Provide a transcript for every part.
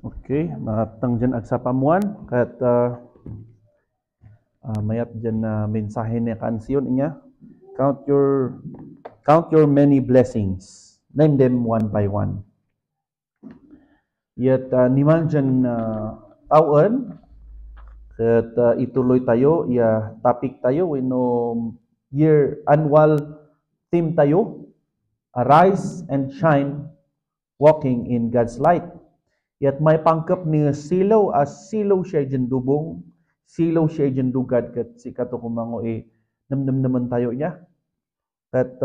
Okay, matang dyan agsapamuan kat mayat dyan na mensahe ni kansiyon niya. Count your count your many blessings. Name them one by one. Yet niman dyan taon kat ituloy tayo ya topic tayo year annual theme tayo, Arise and Shine, Walking in God's Light. Yat may pangkap ni silaw as silaw siya dyan dubong, silaw siya dyan dugad kat si kato kumango namnam naman tayo niya. Kat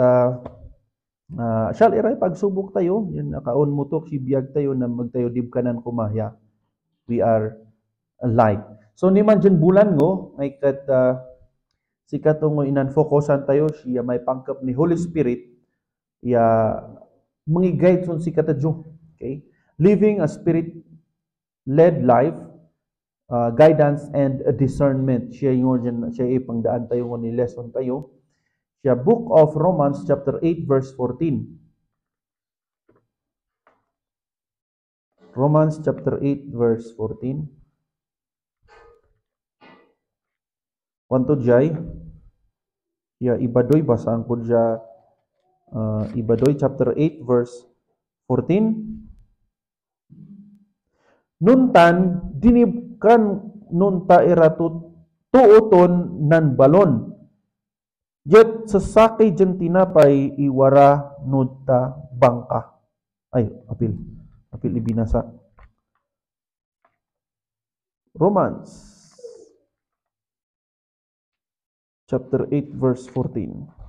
syal iray pagsubok tayo, yun nakaon mo to, sibiyag tayo na magtayo dibkanan kumaya. We are alike. So ni man dyan bulan ngo, ay kat si kato ngo inan-focusan tayo, siya may pangkap ni Holy Spirit, ya mangi-guide son si katadyo. Okay? Living a spirit-led life, guidance and discernment. Siya ipangdaan tayo ni lesson tayo. Siya Book of Romans chapter 8 verse 14. Romans chapter 8 verse 14. Wanto jay ya ibadoy basaan ko dya ibadoy chapter 8 verse 14. Nuntan dinibkan nunta iratut tuuton nan balon. Jet sasakay dyan tinapay iwara nunta bangka. Ay, apil ibinasa. Romans chapter 8 verse 14.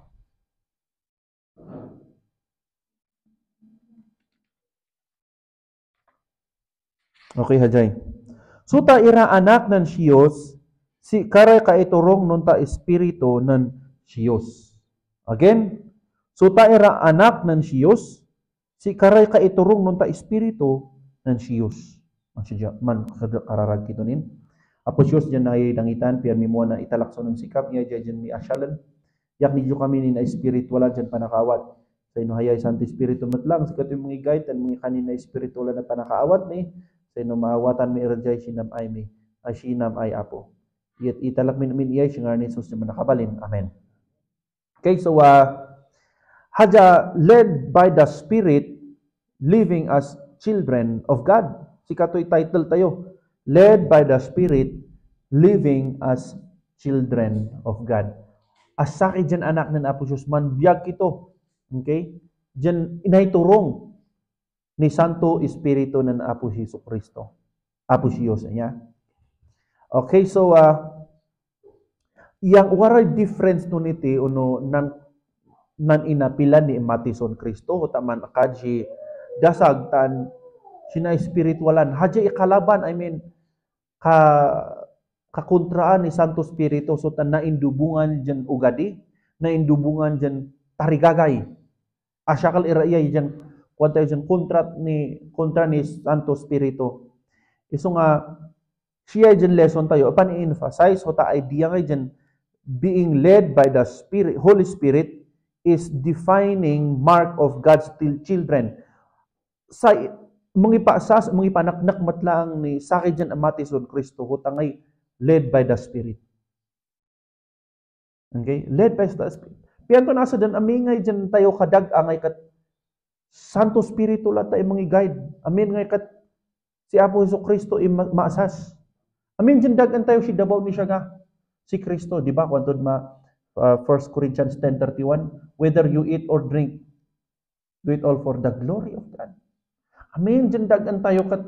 Okay, hajay. Suta ira anak ng Siyos, si karay kaiturong nun ta espiritu ng Siyos. Again, suta ira anak ng Siyos, si karay kaiturong nun ta espiritu ng Siyos. Man kararag kito nin. Apo Siyos dyan na dangitan, piyan mi mo na italakso ng sikap, niya dyan mi asyalan. Yak ni kami ni na espirituala dyan panakawat. Sa inuhayay santi espiritu matlang, sa kato'y mga guide, at mga kanina espirituala na panakaawat ni, sa ino maawatan mi irajay sinam ay mi, ay sinam ay apo. Yet italak min iyay, singar ni Jesus naman nakabalin. Amen. Okay, so haja led by the Spirit, living as children of God. Si kato'y title tayo, led by the Spirit, living as children of God. Asaki dyan anak ng Apo Diyos, man biyag ito. Okay? Dyan inaiturong ni Santo Espiritu ng Apo Jesu Kristo. Apo Diyos niya. Okay, so yang waray difference no niti uno nan inapilan ni Matison Kristo o taman akaji dasagtan sina espiritualan haja ikalaban, I mean kakontraan ni Santo Espiritu so tan naindubungan dyan ugadi, naindubungan dyan tarigagay. Asyakal irayay dyan kuwantay dyan kontra ni Santo Espiritu. Iso nga siya dyan lesson tayo upan i-emphasize o ta idea nga dyan being led by the Spirit, Holy Spirit is defining mark of God's children. Sa mga panaknak matlaang ni sakay dyan amatison Kristo hutangay led by the Spirit. Okay? Led by the Spirit. Piyan to nasa dyan, amingay dyan tayo kadag angay kat Santo Espiritu lang tayo mga guide. Amin ngay kat si Apo Jesu Kristo maasas. Amin dyan dagan tayo si Dabaw ni siya nga. Si Kristo, di ba? Kwantod 1 Corinthians 10:31, whether you eat or drink, do it all for the glory of God. Amin dyan dagan tayo kat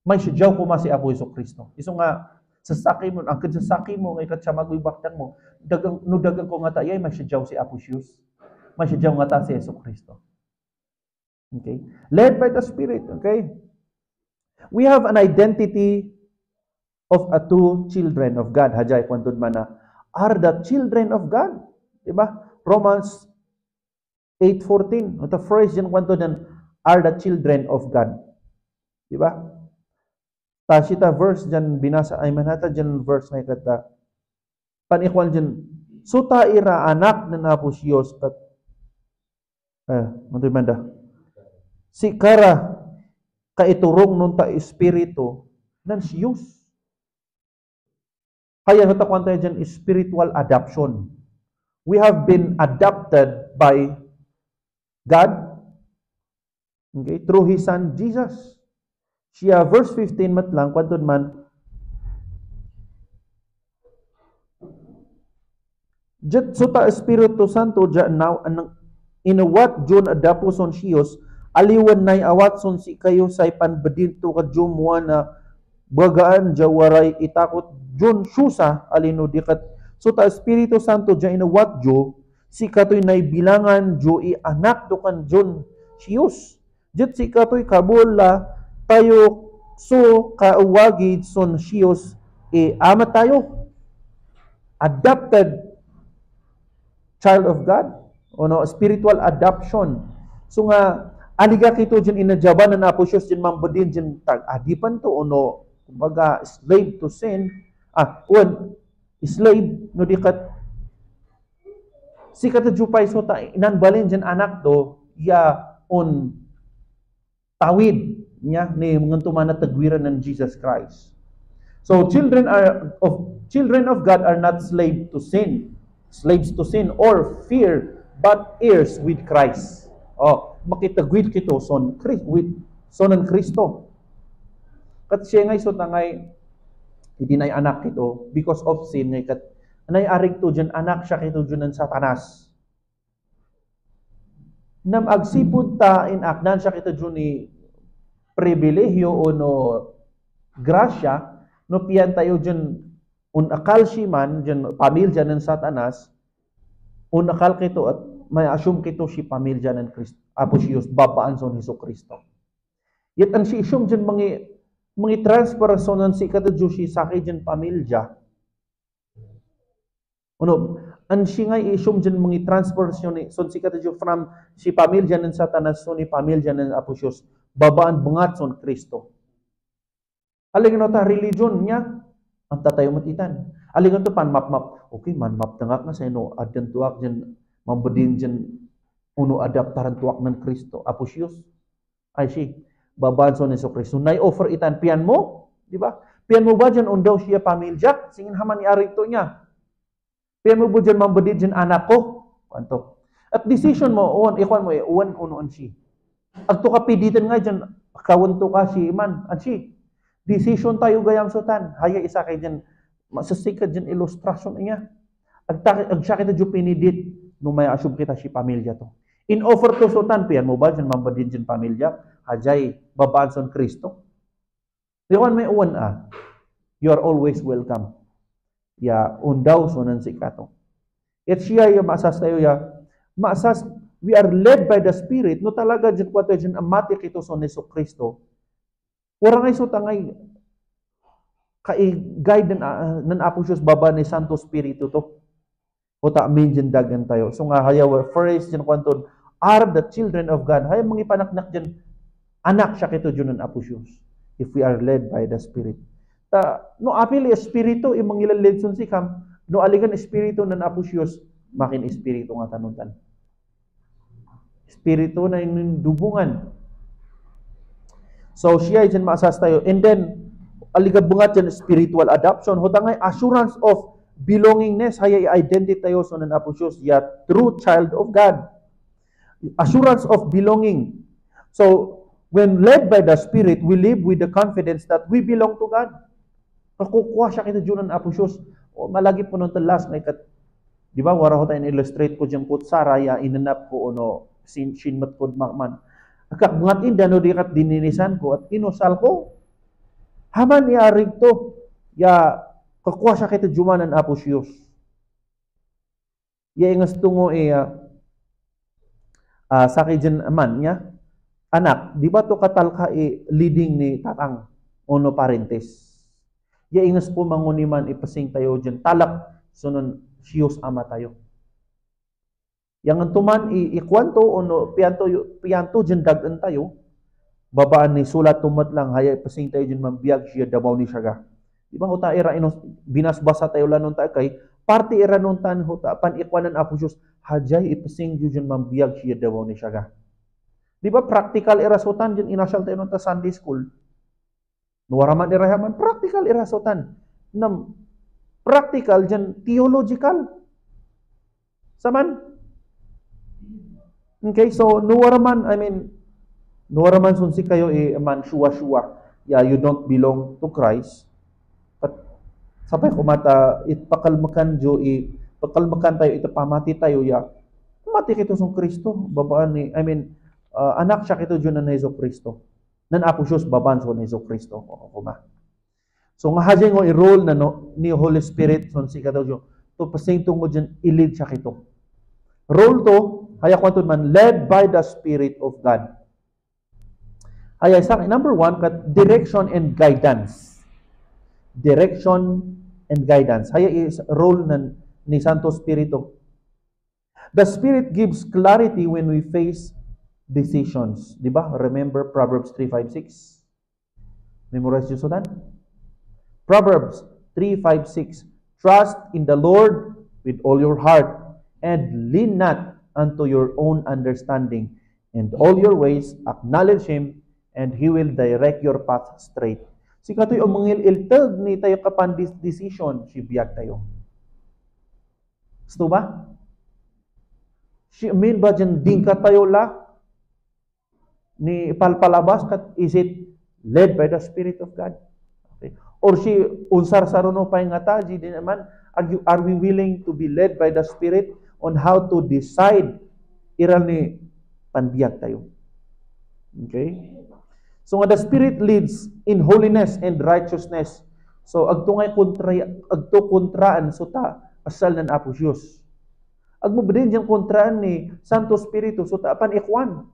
may siyaw ko si Apo Jesu Kristo. Iso nga, sasaki mo, ang sasaki mo, ngay kat siya magwibaktan mo, dagang ko nga tayo, may siyaw si Apo Jesu. May siyaw nga ta si Jesu Kristo. Okay? Led by the Spirit, okay? We have an identity of a two children of God. Hajay kwantod man na are the children of God. Diba? Romans 8:14. The phrase yan kwantod yan are the children of God. Diba? Tasita verse dyan binasa ay manata dyan verse na ikata panikwal dyan suta ira anak na napos Diyos kat mantoy manda si kara kaiturong nun ta espiritu nan siyos. Kaya natakwan tayo dyan, spiritual adoption. We have been adopted by God, okay, through His Son, Jesus. Siya, verse 15 matlang, kwantod man, Jet suta Espiritu Santo dyan now, anang inawat John adapuson siyos, aliwan nay awatson si kayo say panbedinto ka jumwa na bagaan jawaray itakot John susa alino dikat suta Espiritu Santo dyan inawat jo, si katoy nay bilangan jo i anak do kan John siyos. Jet si katoy kabula tayo so kaawagid son siyos ama tayo. Adopted child of God, o no, spiritual adoption. So nga, aliga kito dyan inajaban na naposyos dyan mambadin dyan tag-adipan to, o no, kumbaga, slave to sin, slave, no dikat, si katajupay so ta, inanbalin dyan anak to, ya, on, tawid, niya, ni mga tumana tagwiran ng Jesus Christ. So, children of God are not slave to sin, slaves to sin or fear, but heirs with Christ. Oh, makitagwid kito son ng Kristo. Kat siya ngay so tangay idinay anak kito because of sin ngay kat anay arig to dyan anak siya kito dyan ng Satanas. Nam agsipud ta inakdan siya kito dyan ni pribilehyo o no grasya no piyan tayo dyan unakal si man, dyan, pamilya ng Satanas, unakal kito at may assume kito si pamilya ng Kristo, apos babaan son Hesus Kristo. Yet ang si assume dyan mga transfer sonan si katadyo si sakay dyan pamilya. Ano, ang si nga i-assume dyan mga transfer son si katadyo from si pamilya ng Satanas son ni pamilya ng apos babaan bungat son Kristo. Aling no ta religion niya, ang tatayo matitan. Alingan to pan map. Okay, man map tangak na sa ino adyan tuwak dyan mambadin dyan uno adaptaran tuwak ng Kristo. Apusyos. Ay si babaan so Hesus Kristo. Nay offer itan pian mo, di ba? Pian mo ba dyan undaw siya pamilya? Singin haman ni arito niya. Pian mo ba dyan mambadin dyan anak ko? Kanto. At decision mo ikwan mo uwan uno si. Agto ka piditan nga dyan kawan to ka si iman si. Decision tayo gayam sutan. Haya isa kay dyan, masasikad dyan ilustrasyon niya. Ag siya kita dyan pinidit, nung may assume kita si pamilya to. In offer to sutan, piyan mo ba dyan mambadin dyan pamilya? Hajay, babaan son Kristo. Diwan may uwan you are always welcome. Ya, undaw sunan si kato. At siya yung maasas tayo maasas, we are led by the Spirit, no talaga dyan kwa tayo dyan amati kito son Hesus Kristo. Orang ay so tangay guide ng apos baba ni Santo Espiritu to. O ta amin dagan tayo. So nga hayaw first dyan kwanton are the children of God. Hayaw mga panaknak dyan anak siya kito dyan ng apos if we are led by the Spirit. No apil espiritu imong ilaled si kam no aligan espiritu ng apos makin espiritu nga tanutan. Espiritu na yung dubungan. So, siya dyan maasas tayo. And then, aligabungat dyan, spiritual adoption. Hutangay, assurance of belongingness. Haya i-identity tayo so ng aposyos. Ya, true child of God. Assurance of belonging. So, when led by the Spirit, we live with the confidence that we belong to God. Kakukuha siya kita dyan ng aposyos. Malagi po nung talas. Di ba, wara ko tayo illustrate ko dyan po sa raya, inanap ko sinmat ko makman. Akak inda no dikat dininisan ko at inusal ko. Haman iarig to. Ya kakuha siya kita jumanan aposyos. Ya ingas tungo sakay dyan man niya. Anak, di ba to katalka leading ni tatang ono parentes. Ya ingas po manguniman ipasing tayo dyan. Talak sunon siyos ama tayo. Yang tuman ikwanto ono pianto dyan dagan tayo. Babaan ni sulat tumat lang haya pasing tayo dyan mambiyag siya dabaw ni siya. Di ba huta ira binasbasa tayo lanon tayo kay party ira nun tan huta pan ikwanan apo Diyos hajay ipasing dyan mambiyag siya dabaw ni siya. Di ba practical irasutan dyan inasyal tayo nung ta Sunday school. Nuwaraman irahaman, practical irasutan. Nam practical dyan, theological. Saman? Okay, so nuwaraman, nuwaraman sunsi kayo man shuwa-shuwa. Yeah, you don't belong to Christ. But sapay kumata, pakalmakan tayo, pamati tayo, ya. Pamati kito sa Kristo. Babaan ni, anak siya kito dyan na Heso Kristo. Nan apo Diyos baban so ni Heso Kristo. So nga hajay ngo i-role na ni Holy Spirit son si kataw dyan. To pasing tungo dyan, ilid siya kito. Role to, haya kwantod man, led by the Spirit of God. Haya sa number 1, direction and guidance. Direction and guidance. Haya is role ni Santo Spirito. The Spirit gives clarity when we face decisions. Di ba? Remember Proverbs 3:5-6? Memorize nyo sudan? Proverbs 3:5-6. Trust in the Lord with all your heart and lean not unto your own understanding. In all your ways acknowledge Him and He will direct your path straight. Si katoy ang mangililtag ni tayo kapan decision, sibiyag tayo. Gusto ba? Ba dyan din ka tayo la? Ni palpalabas kat is it led by the Spirit of God? Okay. Or si unsar saruno pa nga taji din naman, are we willing to be led by the Spirit on how to decide iral ni panbiyag tayo? Okay? So nga the Spirit leads in holiness and righteousness. So agtungay kontraan so ta asal nan Apo Diyos. Agmabadin dyan kontraan ni Santo Espiritu so ta apan ikwan.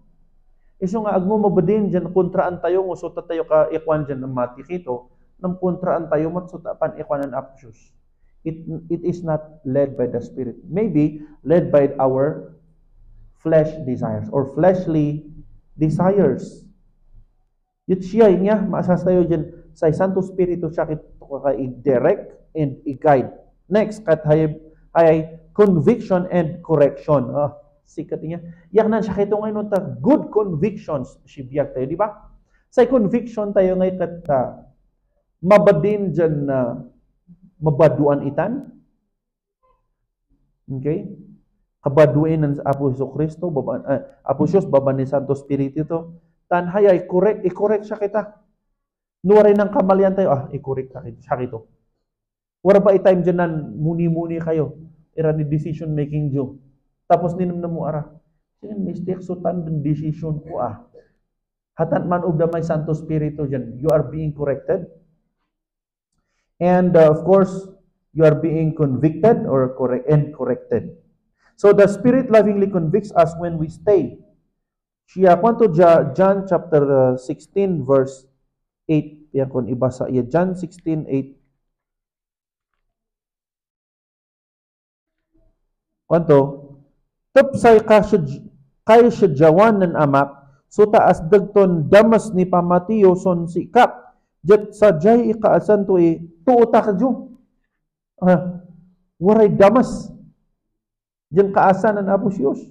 Iso nga agmo mabadin dyan kontraan tayo ngo so ta tayo ka ikwan dyan ng matikito ng kontraan tayo mat so ta apan ikwan ng Apo Diyos. It is not led by the Spirit. Maybe led by our flesh desires or fleshly desires. Yun siya niya, maasas tayo dyan sa Santo Espiritu siya i-direct and i-guide. Next, kat hay conviction and correction. Sikat niya. Yak na siya kito ngayon ta good convictions sibiyag tayo, di ba? Sa conviction tayo ngayon kat mabadin dyan na mabaduan itan. Okay? Kabaduin ng Apo Jesucristo, Apo Diyos, baba ni Santo Espiritu ito. Tanhayay, i-correct siya kita. Nuwaray ng kamalian tayo, i-correct siya kito. Wala ba i-time dyan na muni-muni kayo? Ira ni decision making dyo. Tapos ninam na mo ara. Sinan mistake so tan decision ko Hatan man og damay Santo Espiritu dyan. You are being corrected. And of course, you are being convicted or corrected. So the Spirit lovingly convicts us when we stay. Siya kwanto John chapter 16 verse 8. Yan kon ibasa iya John 16:8. Kwanto? Tapsay kay sedyawan ng amak so taas dagton damas ni pamatiyo son sikap. Jet sajay ikaasan to tuuta ka dyo. Waray damas. Diyan kaasan ng Apo Diyos.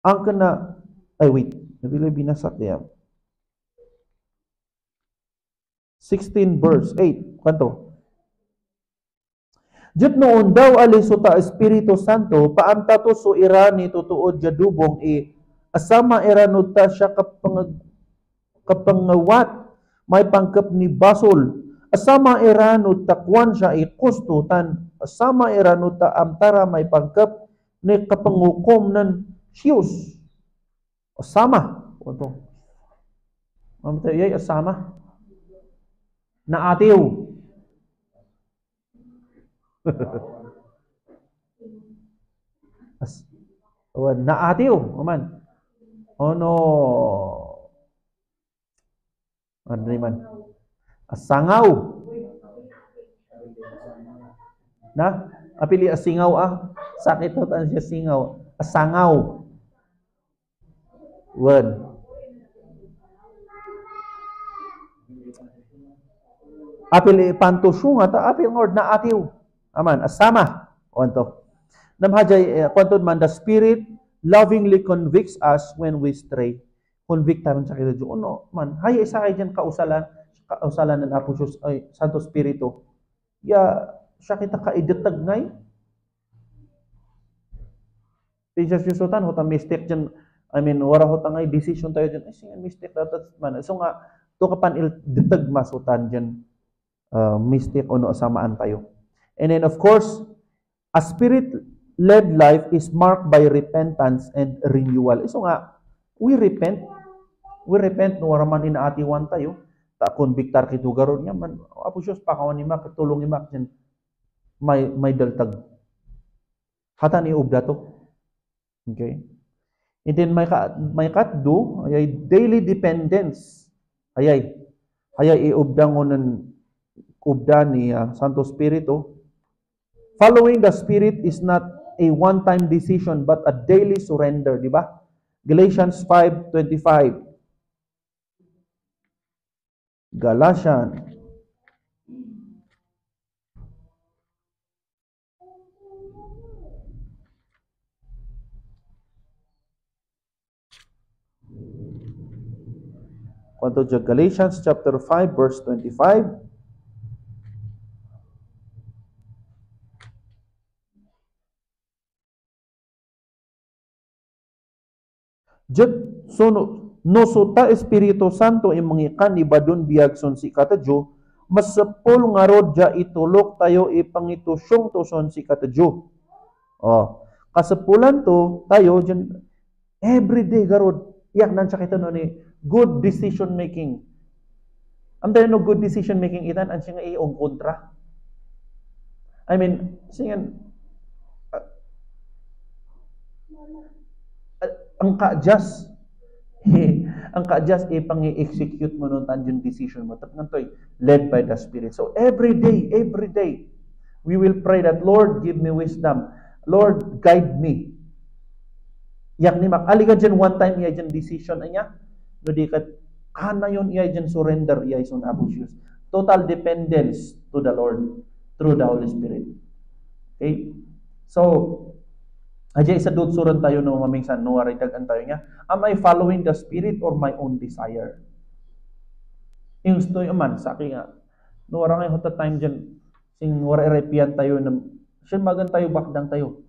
Ang kana, nabili binasak niya. 16 verse 8. Kanto? Jet noon daw aliso ta Espiritu Santo, paamta to so ira ni tutuod jadubong asama ira no ta siya kapangawat, may pangkap ni basol. Asama ira no takwan siya kustutan. Asama ira no ta amtara may pangkap ni kapangukom ng Diyos. Asama. Ito. Mamtayay, asama. Naatiw. Naatiw. Aman. No. Ano naman? Asangaw. Na? Apili asingaw Sakit na tayo siya singaw. Asangaw. Word. Apil pantusyo nga apil ngord na atiw. Aman, asama. Onto. Namhajay kwantod man the Spirit lovingly convicts us when we stray. Convict tayo sa kita Diyo. Ano man, haya isa kayo dyan kausalan ng Apo Diyos, ay, Santo Espiritu. Ya, siya kita kaidetag ngay. Pinsa susutan, hota mistake dyan. I mean, wala hota ngay, decision tayo dyan. Ay, singa mistake dapat man. So nga, to kapan il-detag masutan dyan. Mistake o no, asamaan tayo. And then, of course, a spirit-led life is marked by repentance and renewal. So nga, we repent no waraman inaatiwan tayo. Ta konbiktar kito garon nga man. Apo Diyos pakawan ni mak tulong ni mak dyan. May daltag. Hata ni ubda to. Okay? And then may katdo ay daily dependence. Hayay iubda ngonan ubda ni Santo Espiritu. Following the Spirit is not a one-time decision but a daily surrender, di ba? Galatians 5:25. Galatians. Quanto Galatians chapter 5 verse 25. So no suta Espiritu Santo imangikan ibadon biagson si katadyo, masapol nga rod ja itulok tayo ipangitusyong tuson si katadyo. Kasapulan to tayo dyan, everyday garod, iyak nan siya kita no ni good decision making. Ang tayo no good decision making itan, ang siya nga iyong kontra. I mean, singan, ang ka-adjust ipang-i-execute mo nung tanjong decision mo. Tapos ngantoy, led by the Spirit. So every day, we will pray that, Lord, give me wisdom. Lord, guide me. Yak ni Mak, aliga dyan one time, iya dyan decision niya. No di kat, kana yun, iya dyan surrender, iya isun Apo Diyos. Total dependence to the Lord through the Holy Spirit. Okay? So, Ajay isa doon suran tayo no mamingsan no waritagan tayo nga. Am I following the Spirit or my own desire? Yung stoy man sa akin nga. No wara ngay hota time dyan sing wara repian tayo na siya magan tayo bakdang tayo.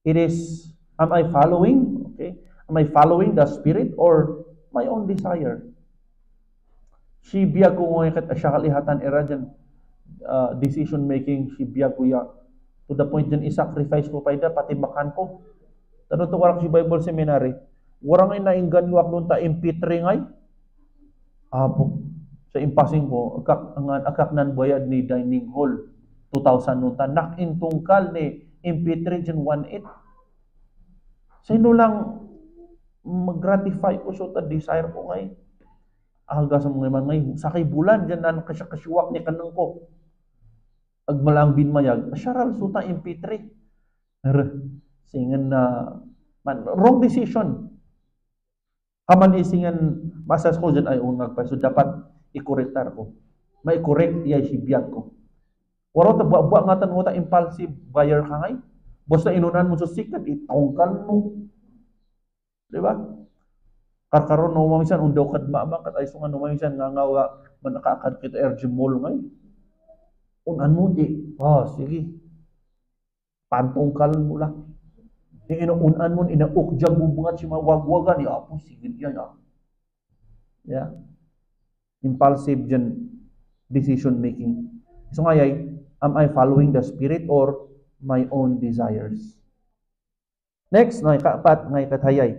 It is, am I following? Okay? Am I following the Spirit or my own desire? Si biya ko ngay kat asya kalihatan era dyan decision making si biya ko ya. To the point dyan, i-sacrifice ko pa ida, pati makan ko. Tanong to warak si Bible Seminary, warang ay nainggan wak nun ta MP3 ngay. Apo, sa impasing ko, akak nan bayad ni dining hall, 2,000 nun ta, nakintungkal ni MP3 dyan 1.8. Sino lang mag-gratify ko so ta desire ko ngay. Aga sa mga man ngay, sakay bulan dyan na kasyawak ni kanang ko. Agmalang binmayag, asyaral suta MP3. Singan na wrong decision. Kaman isingan masas ko dyan ay ungag pa. So dapat i-correctar ko. May correct iya sibiyag ko. Waro ta buwa nga tan mo ta impulsive buyer ka ngay. Basta inunan mo sa sikat, itongkal mo. Di ba? Karkaron no mamisan undaw kad maamak at ay sungan no mamisan nga nga manakakad kita RG Mall ngay. Unan mo di. Sige. Pantongkalan mo lang. Inuunan mo, inaukjag mo bungat si mawagwagan. Apo, sige yan. Yeah. Impulsive dyan decision making. So ngayay, am I following the Spirit or my own desires? Next, ngay kaapat, ngay katayay.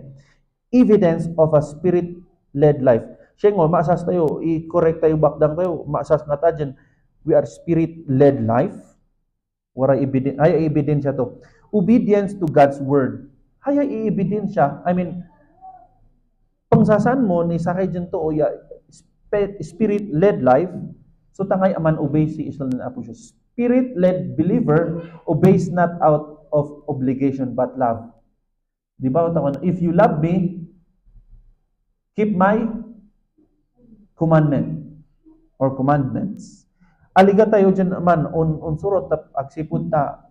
Evidence of a Spirit-led life. Siya nga, maasas tayo, i-correct tayo, bakdang tayo, maasas nga ta dyan, we are Spirit-led life. Ay ebidensya to. Obedience to God's Word. Ay ebidensya. I mean, pangsasan mo ni sakay dyan to, Spirit-led life, so tangay aman obey si Islam na Apo Diyos. Spirit-led believer obeys not out of obligation but love. Di ba? If you love me, keep my commandment or commandments. Aliga tayo dyan man, on surot, agsipod ta,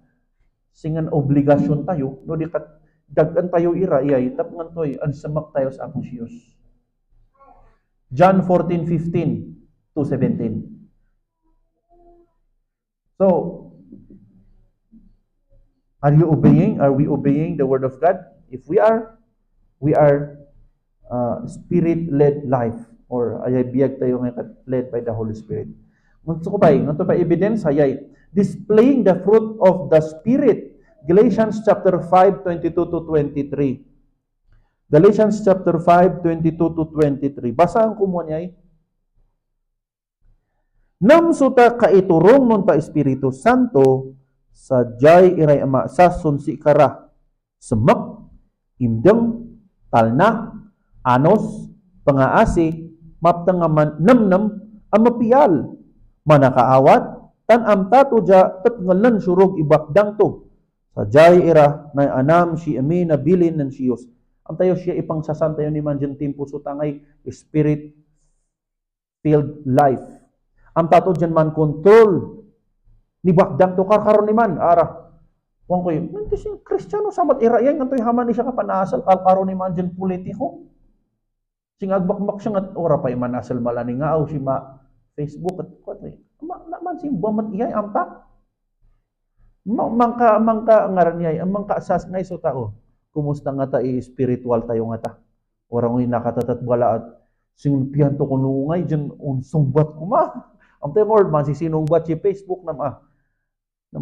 singan obligasyon tayo, no di kat, dagan tayo ira, iyay, tapngan to'y, ansamak tayo sa akong siyos. John 14:15 to 17. So, are you obeying? Are we obeying the word of God? If we are spirit-led life, or ay biyag tayo ngayon led by the Holy Spirit. Ngunto ko bay, ngunto pa evidence hayay displaying the fruit of the Spirit. Galatians chapter 5:22 to 23. Galatians chapter 5:22 to 23. Basahan ko mo niya. Nam suta kaiturong nun ta Espiritu Santo sa jay iray ama sa sunsi kara semek imdeng talna anos pangaasi maptangaman namnam amapiyal manakaawat tan amta to ja tetngelan surog ibakdang to sa jay ira na anam si ami na bilin ng siyos am tayo siya ipang sasantayo ni manjan timpo so tangay spirit filled life am tato dyan man control ni bakdang to karkaron ni man ara wang koy nanti si Kristiyano samat ira yan kantoy haman ni siya kapanasal karkaron ni man dyan politiko sing agbakmak siya nga ora pa manasal malani nga aw si ma Facebook at kwatay man si buamat iyay amta mangka ngaran iyay mangka asas ngay so tao kumusta nga ta spiritual tayo nga ta ora ngoy nakatatat bala at sing piyan to kunungay dyan unsumbat kuma am tayo Lord man si sinungbat si Facebook na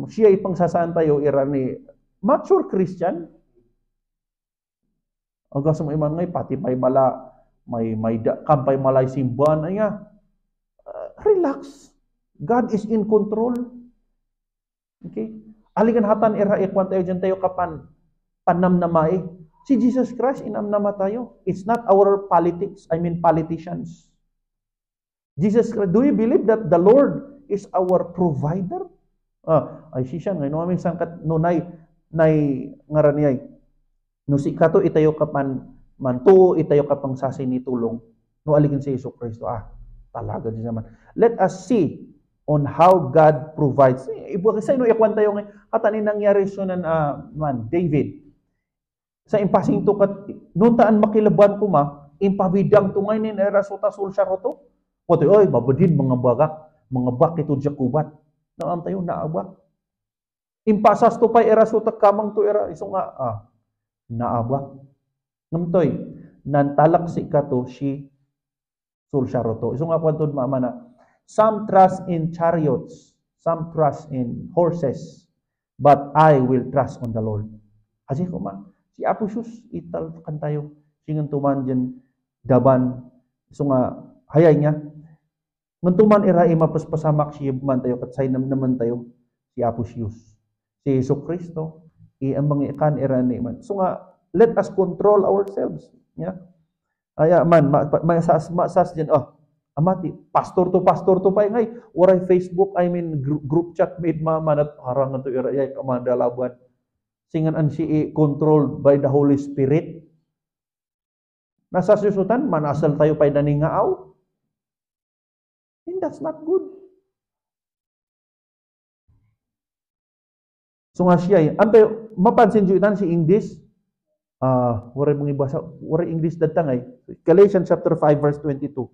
siya ipang sasaan tayo ira ni mature Christian aga sa iman ngay pati may mala may kampay malay simbahan ay relax. God is in control. Okay? Aligan hatan ira ikwan tayo dyan tayo kapan panamnamay. Si Jesus Christ inamnama tayo. It's not our politics. I mean politicians. Jesus Christ, do you believe that the Lord is our provider? Ay siya ngayon namin sangkat no nay ngaraniyay. No si kato itayo kapan manto itayo kapang sasi ni tulong no aligin si Yesu Kristo talaga din naman let us see on how God provides ibu kasi no ikwan tayo ng katanin nangyari so nan man David sa impasing to kat nuntaan makilaban ko impabidang tungay nin era sota sulsya roto kote oy babadin mga bak ito jakubat na am tayo naabak impasas to pa era sota kamang to era iso nga naabak namtoy nantalak si kato si sulsyaroto. Isong nga kwantod mamana, some trust in chariots, some trust in horses, but I will trust on the Lord. Kasi kuma, si Apo Sus, ital kan tayo, singan tuman dyan, daban, isong nga, hayay niya, ngantuman ira mapaspasamak siya man tayo, katsay naman tayo, si Apo Sus. Si Yesu Kristo, ang mga ikan ira ni man. So nga, let us control ourselves. Yeah? Aya man, masas dyan, amati, pastor to pa ngay, oray Facebook, I mean, group chat made mamanat, harangan to irayay, kamandalaban. Singan an si controlled by the Holy Spirit. Nasa susutan, manasal tayo pa'y naningaaw. And that's not good. So nga siya, ampe, mapansin nyo itan si English, wari mong ibasa, wari English datang Galatians chapter 5 verse 22.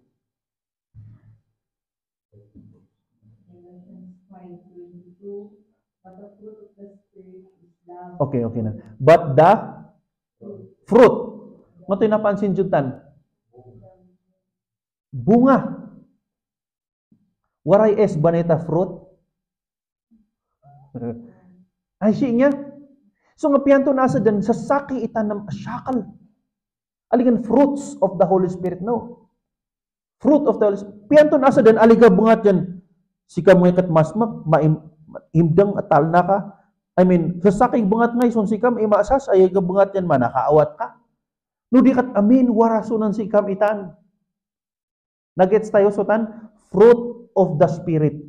Okay na. But the fruit. Mo to napansin jutan. Bunga. Waray es baneta fruit. Ay siya. So nga piyanto nasa dyan, sa saki itanam asyakal. Aligan fruits of the Holy Spirit, no. Fruit of the Holy Spirit. Piyanto nasa dyan, aliga bungat dyan. Sika mga katmasmak, maimdang atal na ka. I mean, sa saki bungat ngay, son sikam imasas, ay bungat yan, manakaawat ka. No di kat amin, warasunan sikam itan. Nagets tayo sotan, fruit of the Spirit.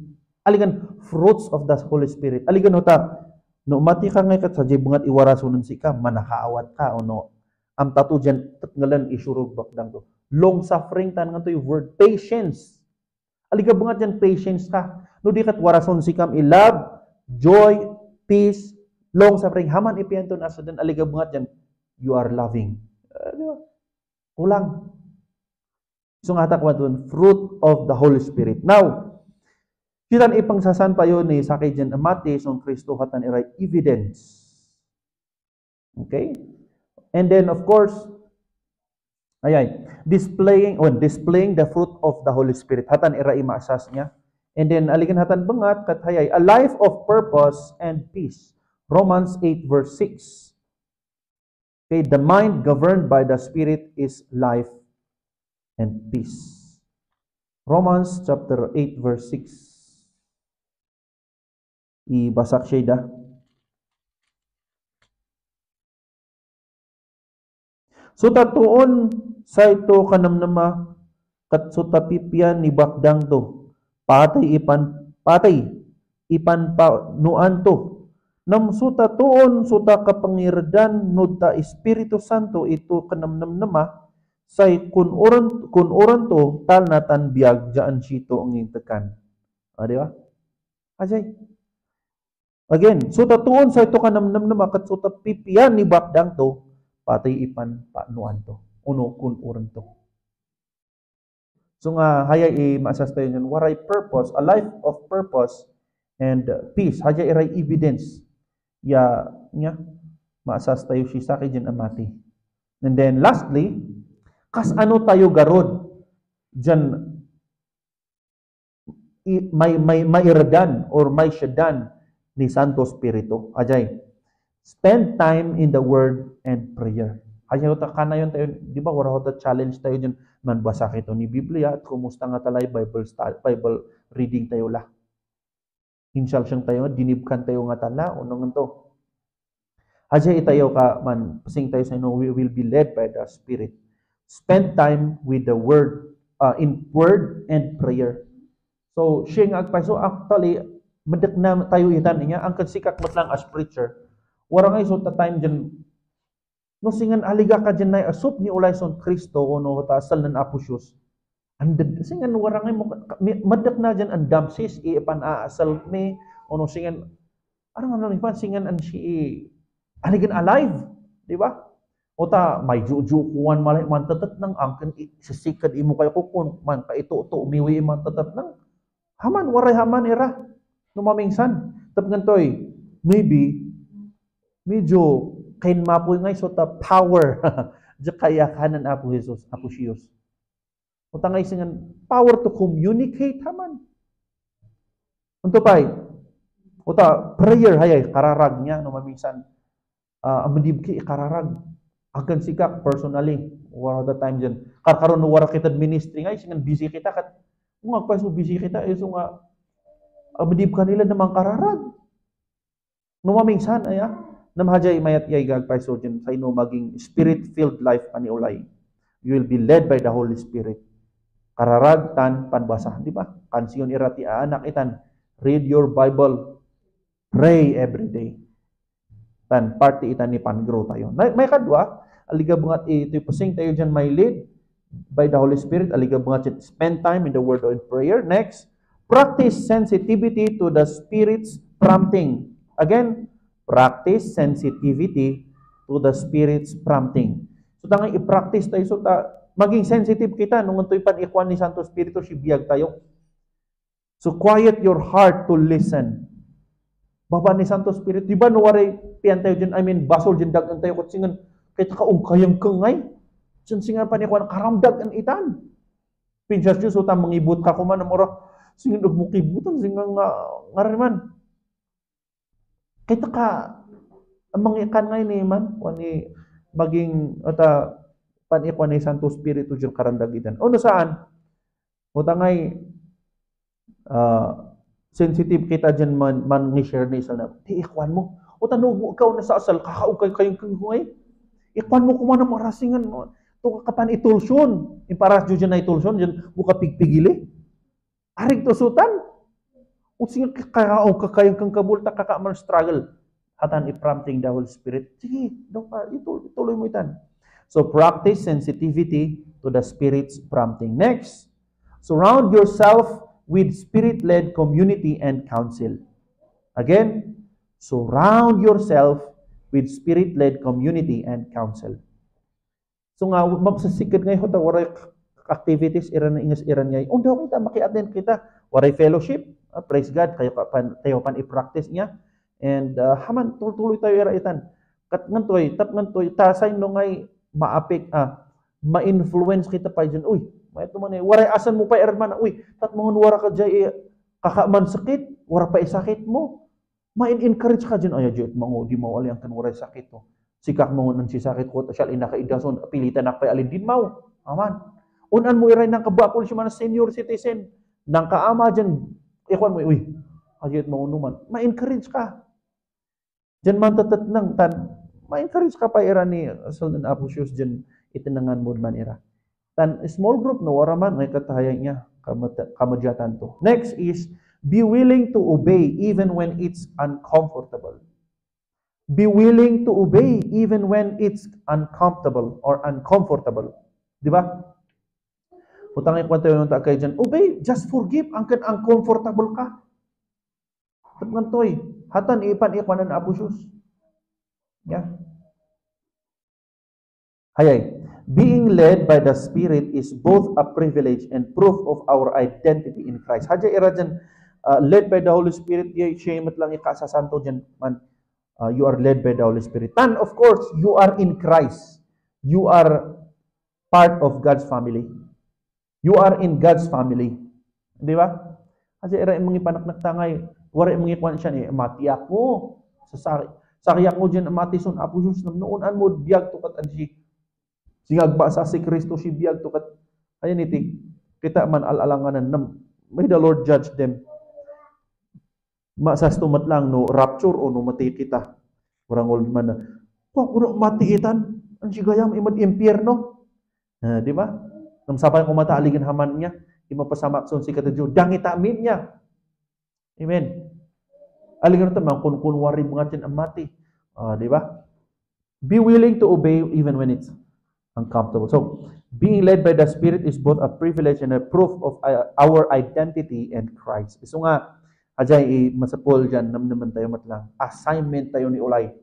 Aligan, fruits of the Holy Spirit. Aligan hota, no mati ka ngay kat sa bungat iwarasunan si ka manakaawat ka o no am tatu dyan tatngalan isurog bakdang to long suffering tan nga to yung word patience aliga bungat dyan patience ka no di kat warason si kam love joy peace long suffering haman ipianto na sa dan aliga bungat dyan you are loving. Di ba? Kulang. So nga takwa doon, fruit of the Holy Spirit. Now, kitan ipangsasan pa yun ni sakay dyan amati, song Kristo hatan iray evidence. Okay? And then, of course, displaying the fruit of the Holy Spirit. Hatan iray maasas niya. And then, aligan hatan bangat, kat hayay, a life of purpose and peace. Romans 8 verse 6. Okay, the mind governed by the Spirit is life and peace. Romans chapter 8 verse 6. Ibasak siya da. So tatuon sa ito kanamnama kat so tapipian ni bakdang to. Patay ipan nuan to. Nam suta tuon suta kapangirdan no ta Espiritu Santo ito kanamnama say kun oran to tal natan biag jaan sito ang intekan. Di ba? Ajay. Again, so tatuon sa ito kanamnam na makat so tapipian ni bakdang to, patay ipan panuan to. Uno kun oran to. So nga, hayay maasas tayo nyan, waray purpose, a life of purpose and peace. Hayay iray evidence. Ya, maasas tayo si sakay dyan amati. And then lastly, kas ano tayo garod dyan may iradan or may syadan ni Santo Espiritu. Ajay, spend time in the Word and prayer. Ayaw ta kana yun tayo, di ba, wala ta challenge tayo dyan, manbasa kito ni Biblia at kumusta nga talay Bible reading tayo la. Hinsyal siyang tayo, dinibkan tayo nga tala, unong to. Ajay itayo ka man, pasing tayo sa ino, we will be led by the Spirit. Spend time with the Word, in Word and prayer. So, siya nga agpay. So, actually, madak na tayo itan niya, ang kansikak mat lang as preacher. Warang ay so ta time dyan, no singan aliga ka dyan na asup ni ulay son Kristo o no tasal ng apusyos. Singan warang ay madak na dyan ang damsis, ipan aasal me, o no singan, ano ipan, singan ang si aligan alive, di ba? O ta, may jujukuan malay man tatat ng angkan, sisikad imo kayo kukun, man ka ito, umiwi man tatat ng, haman, waray haman ira, numamingsan. Tapos gantoy, maybe, medyo kain mapoy ngay so ta power di kaya kanan Apo Jesus, Apo Siyos. Uta ngay singan power to communicate haman. Unto pay, uta prayer hayay kararag niya no maminsan. Amadibki ikararag. Agkan sikak personally, one of the time dyan. Karon no wara kita ministry ngay singan busy kita kat kung agpa so busy kita iso nga amadib kanila namang kararag. No maminsan aya namhajay mayat yay gagpay so dyan sa ino maging spirit-filled life ani ulay. You will be led by the Holy Spirit. Kararag tan panbasa, di ba? Kansiyon irati anak itan. Read your Bible. Pray every day. Tan party itan ni pangrow tayo. May kadwa, aliga bungat ito pasing tayo dyan may lead by the Holy Spirit. Aliga bungat spend time in the Word and prayer. Next, practice sensitivity to the Spirit's prompting. Again, practice sensitivity to the Spirit's prompting. So, tangang i-practice tayo. So, maging sensitive kita nung ito'y pan-ikuan ni Santo Espiritu, sibiyag tayo. So, quiet your heart to listen. Baba ni Santo Espiritu. Di ba, nuwari, piyan tayo dyan, basol dyan, dagan tayo, kutsingan, kahit kaungkayang kangay. Singan pan-ikuan, karamdag ang itan. Pinsyas Diyos, so, mangibot ka kuman, namura, singan, nagmukibutan, singan nga rin man. Kita ka, ang mga ikan ngay ni man, wani maging, pan-ikuan ni Santo Espiritu dyan karandag itan. O, no saan? O, tangay, sensitive kita dyan man ni-share na isa na, di, ikuan mo. O, tanong, ikaw na sa asal, kakaugay kayong kangungay. Ikuan mo kumana marasingan, ito kapan itulsyon. Iparas dyan na itulsyon, dyan buka pigpigili. Arig to sutan. O sige, kakayang kang kabulta, kakaman struggle. Hatan i-prompting the Holy Spirit. Sige, ituloy mo itan. So, practice sensitivity to the Spirit's prompting. Next, surround yourself with Spirit-led community and counsel. Again, surround yourself with spirit-led community and counsel. So nga, mapsasikad ngayon, waray activities, iran na ingas, iran niya. Daw kita, maki-attend kita. Waray fellowship, praise God, kayo pan i-practice niya. And haman, tuloy tayo iraitan. Kat ngantoy, tasay no ngay maapik, ma-influence kita pa dyan. Uy, may ito man waray asan mo pa man. Uy, mga wara ka dyan, kakaman sakit, wara pa isakit mo. Ma-encourage ka dyan. Ay, dyan, di mo ali ang waray sakit mo. Sikak mo nang si sakit ko, tasyal inakaidason, pilitan na pa'y alin din mo. Aman. Unan mo iray ng kabakol siya man senior citizen. Nang kaama dyan, ikwan mo, uy, ayot mo naman. Ma-encourage ka. Dyan man tatat nang ma-encourage ka pa ira ni Sultan Apusius dyan itinangan mo man ira. Small group no waraman may katahayan niya kamadyatan to. Next is be willing to obey even when it's uncomfortable. Be willing to obey even when it's uncomfortable or uncomfortable. Di ba? Putangin ko tayo nung takay dyan. Obey, just forgive. Angkan uncomfortable ka. Tantoy, hatan ipan-ipanan na Apusius. Yeah. Hayay. Being led by the Spirit is both a privilege and proof of our identity in Christ. Hadya ira dyan, led by the Holy Spirit, siya lang ikasasanto dyan, man. You are led by the Holy Spirit. And of course, you are in Christ. You are part of God's family. You are in God's family. Di ba? Hadya ira yung mga panaknaktangay, wala yung mga kwan siya ni, mati ako. Sakiyak mo dyan, matison, Apusius, noonan mo, biyag tukat an si singagba sa si Kristo, si biyag tukat. Ayan iti, kita man alalanganan, may the Lord judge them. Masastumat lang, no, rapture o no, mati kita. Kurang old man na, kung matiitan, ang sigayam, imad impyerno. Di ba? Nang sapay kung mataaligin haman niya, imapasamakson si katadyo, dangitamin niya. Amen. Alingan ito, mga kunwari mga dyan ang mati. Di ba? Be willing to obey even when it's uncomfortable. So, being led by the Spirit is both a privilege and a proof of our identity in Christ. So nga, ajay, masapol dyan, naman tayo matlang. Assignment tayo ni Ulay.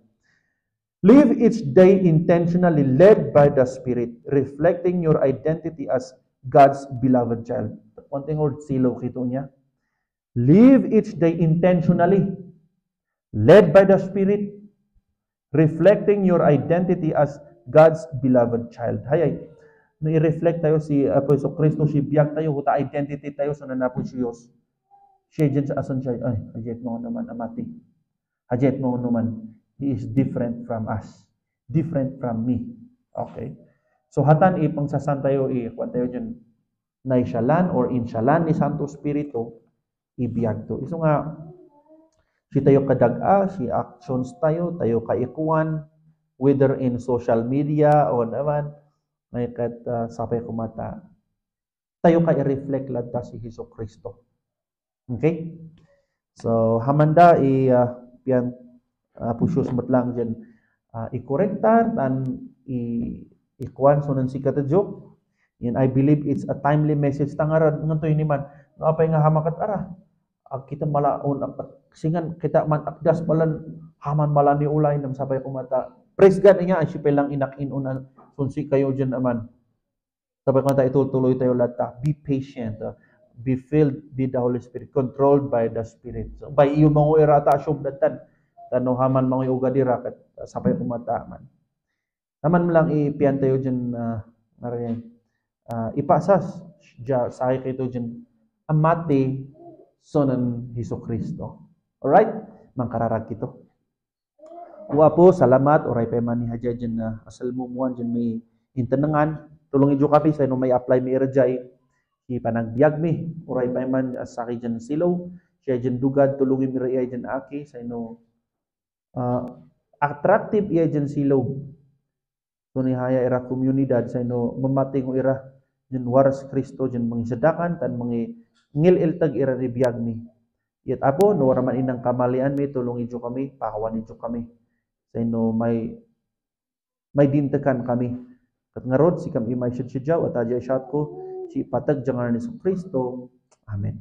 Live each day intentionally led by the Spirit, reflecting your identity as God's beloved child. Konting word, silaw kito niya. Live each day intentionally, led by the Spirit, reflecting your identity as God's beloved child. Hayay, nung i-reflect tayo si Aposo Kristo, si biyag tayo, huta identity tayo sa nanapusiyos. Siya dyan sa asan siya, ay, hajet mo naman, amati. Hajet mo naman, he is different from us. Different from me. Okay? So, hatan ipang sasan tayo, kung tayo dyan, naisyalan or insyalan ni Santo Espiritu, ibiyag to. Iso nga, si tayo kadaga, si actions tayo kaikuan, whether in social media o naman, may sapay kumata, tayo ka i-reflect lang ta si Hesus Kristo. Okay? So, hamanda, piyan, Apusius matlang dyan, i-correcta, tan ikuan, so nan si katadyo, and I believe it's a timely message, tangarad, nga to yun man, napay nga hamakat ara, kita malaon, singan kita man akdas malan, haman malan ni ulay, nam sapay kumata, praise God nga, ay siya lang inakin unan, sunsi kayo dyan naman, sapay kumata, itutuloy tayo lata, be patient, be filled with the Holy Spirit, controlled by the Spirit. So, by iyo mga irata asyong datan, tanuhaman mga ugadira, kat sapay kumata man. Naman lang ipiyan tayo dyan, ipasas, sa akin kayo dyan, amati, sonan Hesus Kristo. Alright? Mangkararag ito. Uwa po, salamat, oray pa man ni Hadya dyan na asal mo muan dyan may intanangan, tulungi dyo kapi, sa may apply may irajay, ipanagbiag mi, oray pa man sa akin dyan silaw, siya dyan dugad, tulungi mi raya dyan aki, sa ino, attractive iya dyan silaw, so ni haya ira komunidad, sa ino, mamating o ira, dyan waras Kristo, dyan mga sadakan, tan mga ngil-iltag ira ni biag mi. Yat apo, no waraman inang kamalian mi, tulungi dyo kami, pakawanin dyo kami. Sa ino, may dintakan kami. Kat nga rod, si kami may siya at adya isyat ko, si patag jangar ni Kristo. Amen.